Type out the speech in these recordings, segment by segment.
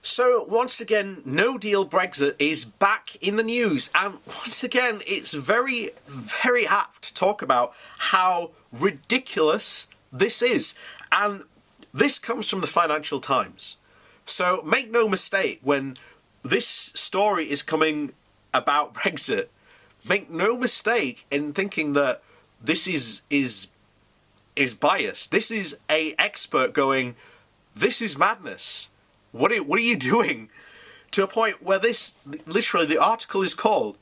So once again, no deal Brexit is back in the news, and once again it's very, very apt to talk about how ridiculous this is. And this comes from the Financial Times. So make no mistake, when this story is coming about Brexit, make no mistake in thinking that this is biased. This is a expert going, this is madness. What are you doing? To a point where this, literally the article is called,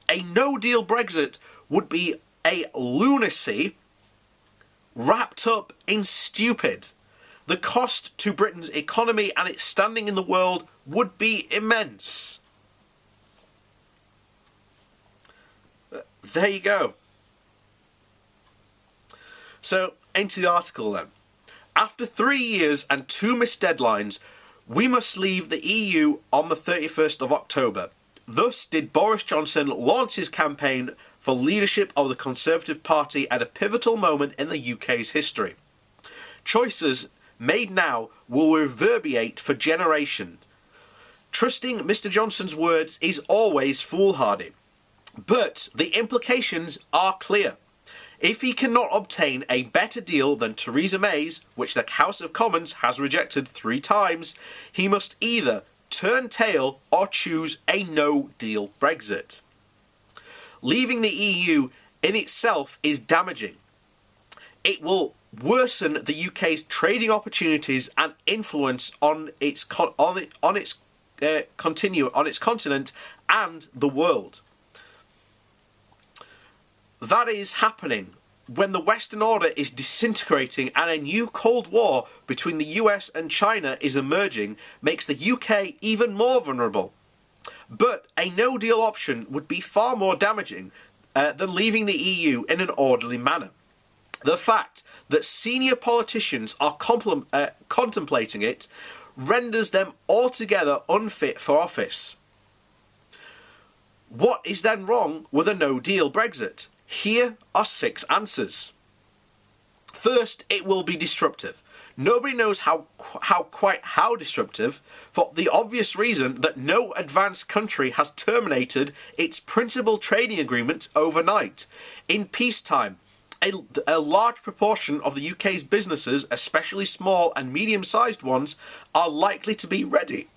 a no-deal Brexit would be a lunacy wrapped up in stupid. The cost to Britain's economy and its standing in the world would be immense. There you go. So, into the article then. After 3 years and 2 missed deadlines, we must leave the EU on the 31st of October. Thus did Boris Johnson launch his campaign for leadership of the Conservative Party at a pivotal moment in the UK's history. Choices made now will reverberate for generations. Trusting Mr. Johnson's words is always foolhardy. But the implications are clear. If he cannot obtain a better deal than Theresa May's, which the House of Commons has rejected 3 times, he must either turn tail or choose a no-deal Brexit. Leaving the EU in itself is damaging. It will worsen the UK's trading opportunities and influence on its continent and the world. That is happening when the Western order is disintegrating and a new Cold War between the US and China is emerging, makes the UK even more vulnerable. But a no-deal option would be far more damaging than leaving the EU in an orderly manner. The fact that senior politicians are contemplating it renders them altogether unfit for office. What is then wrong with a no-deal Brexit? Here are 6 answers. First, it will be disruptive. Nobody knows quite how disruptive, for the obvious reason that no advanced country has terminated its principal trading agreements overnight. In peacetime, a large proportion of the UK's businesses, especially small and medium-sized ones, are likely to be ready.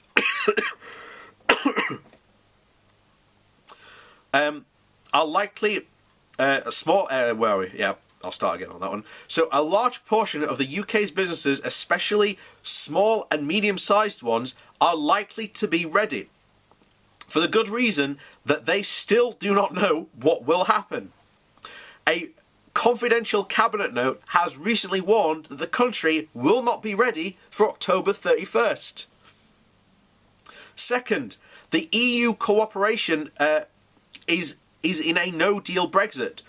I'll start again on that one. So a large portion of the UK's businesses, especially small and medium-sized ones, are likely to be ready, for the good reason that they still do not know what will happen. A confidential cabinet note has recently warned that the country will not be ready for October 31st. Second, the EU cooperation is in a no-deal Brexit.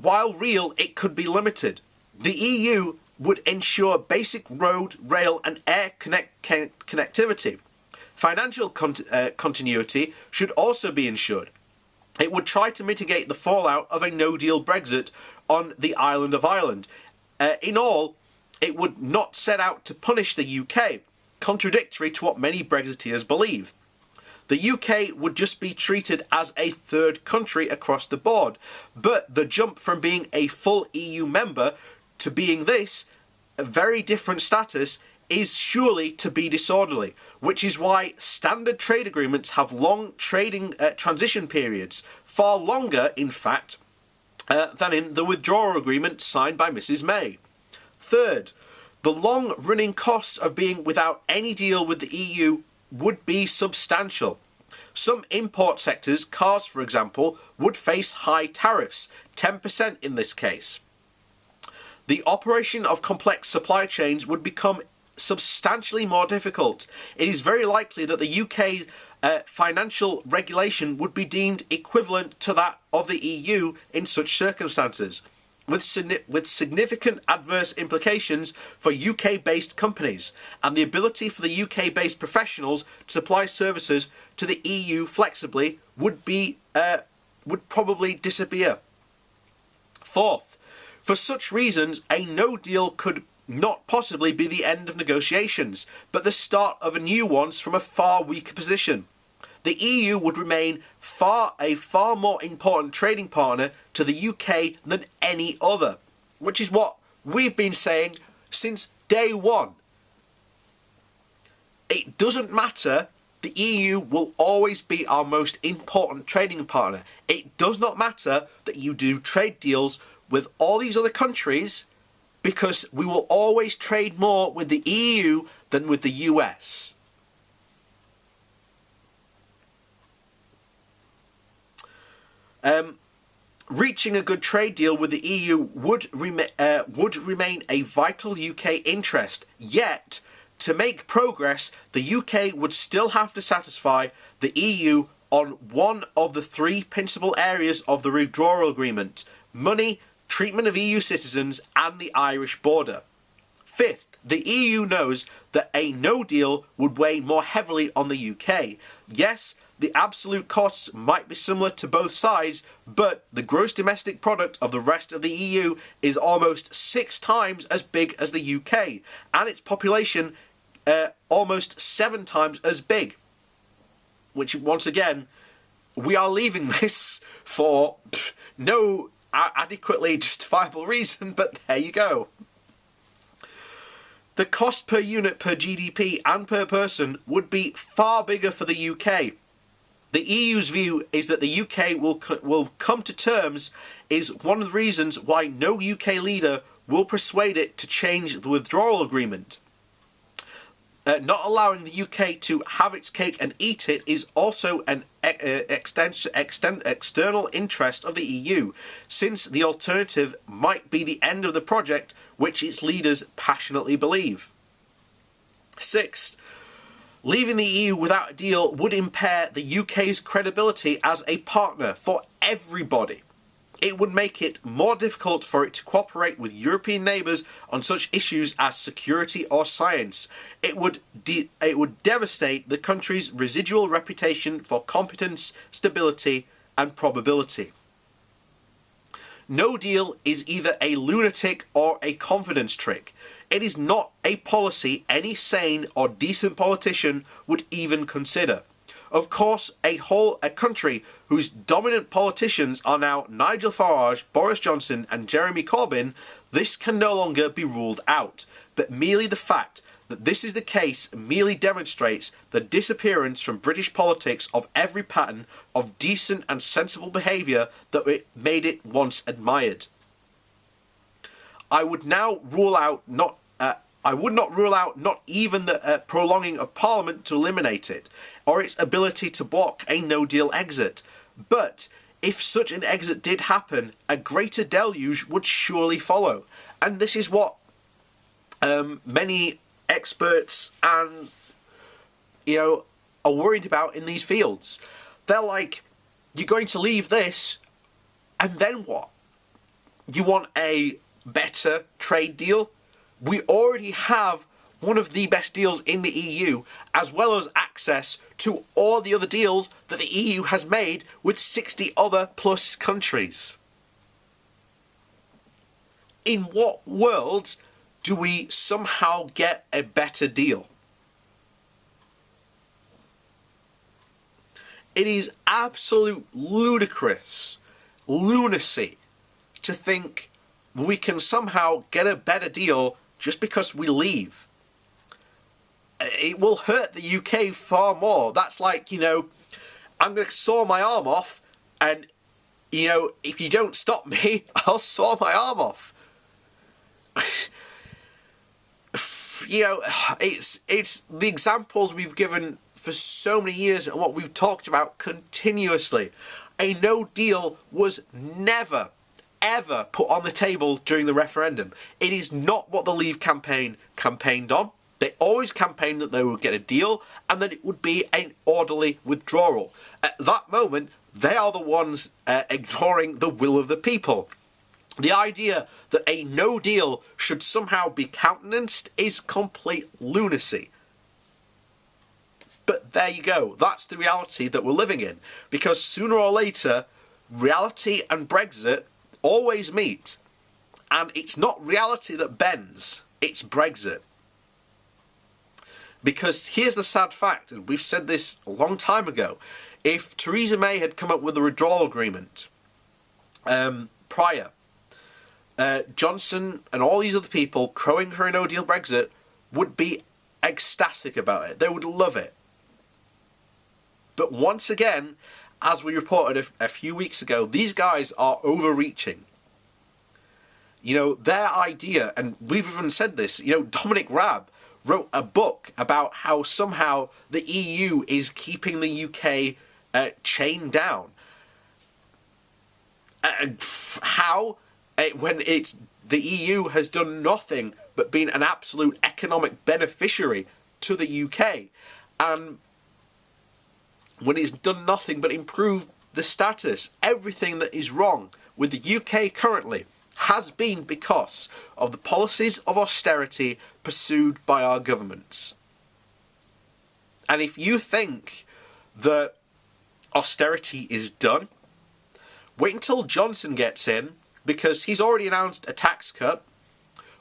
While real, it could be limited. The EU would ensure basic road, rail and air connectivity. Financial continuity should also be ensured. It would try to mitigate the fallout of a no-deal Brexit on the island of Ireland. In all, it would not set out to punish the UK, contradictory to what many Brexiteers believe. The UK would just be treated as a third country across the board, but the jump from being a full EU member to being this, a very different status, is surely to be disorderly, which is why standard trade agreements have long trading transition periods, far longer, in fact, than in the withdrawal agreement signed by Mrs May. Third, the long-running costs of being without any deal with the EU would be substantial. Some import sectors, cars for example, would face high tariffs, 10% in this case. The operation of complex supply chains would become substantially more difficult. It is very likely that the UK financial regulation would be deemed equivalent to that of the EU in such circumstances, with significant adverse implications for UK-based companies, and the ability for the UK-based professionals to supply services to the EU flexibly would probably disappear. Fourth, for such reasons, a no deal could not possibly be the end of negotiations, but the start of a new ones from a far weaker position. The EU would remain a far more important trading partner to the UK than any other, which is what we've been saying since day one. It doesn't matter. The EU will always be our most important trading partner. It does not matter that you do trade deals with all these other countries, because we will always trade more with the EU than with the US. Reaching a good trade deal with the EU would remain a vital UK interest, yet to make progress, the UK would still have to satisfy the EU on one of the three principal areas of the withdrawal agreement: money, treatment of EU citizens, and the Irish border. Fifth, the EU knows that a no deal would weigh more heavily on the UK. Yes, the absolute costs might be similar to both sides, but the gross domestic product of the rest of the EU is almost 6 times as big as the UK, and its population almost 7 times as big. Which, once again, we are leaving this for no adequately justifiable reason, but there you go. The cost per unit per GDP and per person would be far bigger for the UK. The EU's view is that the UK will come to terms is one of the reasons why no UK leader will persuade it to change the withdrawal agreement. Not allowing the UK to have its cake and eat it is also an external interest of the EU, since the alternative might be the end of the project which its leaders passionately believe. Sixth, leaving the EU without a deal would impair the UK's credibility as a partner for everybody. It would make it more difficult for it to cooperate with European neighbours on such issues as security or science. It would devastate the country's residual reputation for competence, stability and probability. No deal is either a lunatic or a confidence trick. It is not a policy any sane or decent politician would even consider. Of course, a country whose dominant politicians are now Nigel Farage, Boris Johnson and Jeremy Corbyn, this can no longer be ruled out. But merely the fact that this is the case merely demonstrates the disappearance from British politics of every pattern of decent and sensible behaviour that made it once admired. I would not rule out not even the prolonging of Parliament to eliminate it, or its ability to block a no-deal exit. But if such an exit did happen, a greater deluge would surely follow. And this is what many experts and are worried about in these fields. They're like, you're going to leave this, and then what? You want a better trade deal? We already have one of the best deals in the EU, as well as access to all the other deals that the EU has made with 60 other plus countries. In what world do we somehow get a better deal? It is absolute ludicrous, lunacy, to think we can somehow get a better deal just because we leave. It will hurt the UK far more. That's like, I'm going to saw my arm off, and, if you don't stop me, I'll saw my arm off. It's the examples we've given for so many years and what we've talked about continuously. A no deal was never, ever put on the table during the referendum. It is not what the Leave campaign campaigned on. They always campaigned that they would get a deal and that it would be an orderly withdrawal. At that moment, they are the ones ignoring the will of the people. The idea that a no deal should somehow be countenanced is complete lunacy. But there you go. That's the reality that we're living in. Because sooner or later, reality and Brexit always meet. And it's not reality that bends. it's Brexit. Because here's the sad fact, and we've said this a long time ago, if Theresa May had come up with a withdrawal agreement prior, Johnson and all these other people crowing for a no-deal Brexit would be ecstatic about it. They would love it. But once again, as we reported a few weeks ago, these guys are overreaching. You know, their idea, and we've even said this, you know, Dominic Raab wrote a book about how somehow the EU is keeping the UK chained down. How? When it's the EU has done nothing but been an absolute economic beneficiary to the UK. And when it's done nothing but improved the status, everything that is wrong with the UK currently has been because of the policies of austerity pursued by our governments. And if you think that austerity is done, wait until Johnson gets in, because he's already announced a tax cut.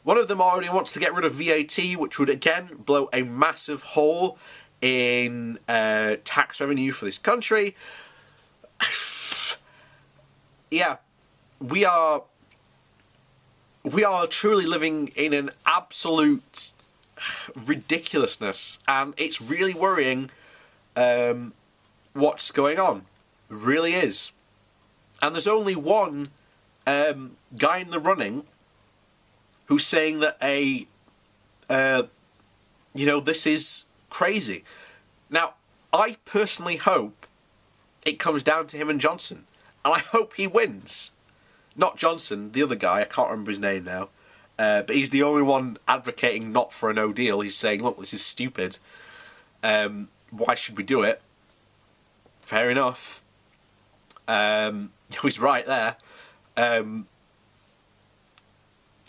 One of them already wants to get rid of VAT, which would again blow a massive hole in tax revenue for this country. Yeah, we are truly living in an absolute ridiculousness, and it's really worrying what's going on. It really is. And there's only one guy in the running who's saying that this is crazy. Now, I personally hope it comes down to him and Johnson, and I hope he wins. Not Johnson, the other guy, I can't remember his name now, but he's the only one advocating not for a no deal. He's saying, look, this is stupid. Why should we do it? Fair enough. He's right there.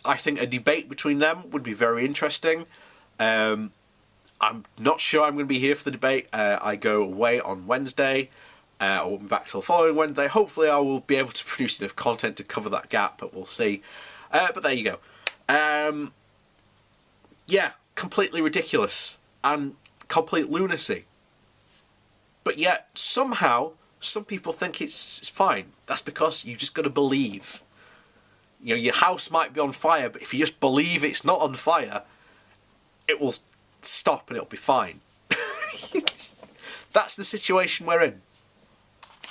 I think a debate between them would be very interesting. I'm not sure I'm going to be here for the debate. I go away on Wednesday. I won't be back till the following Wednesday. Hopefully I will be able to produce enough content to cover that gap, but we'll see. But there you go. Yeah, completely ridiculous and complete lunacy. But yet, somehow, some people think it's fine. That's because you just got to believe. You know, your house might be on fire, but if you just believe it's not on fire, it will stop and it'll be fine. That's the situation we're in.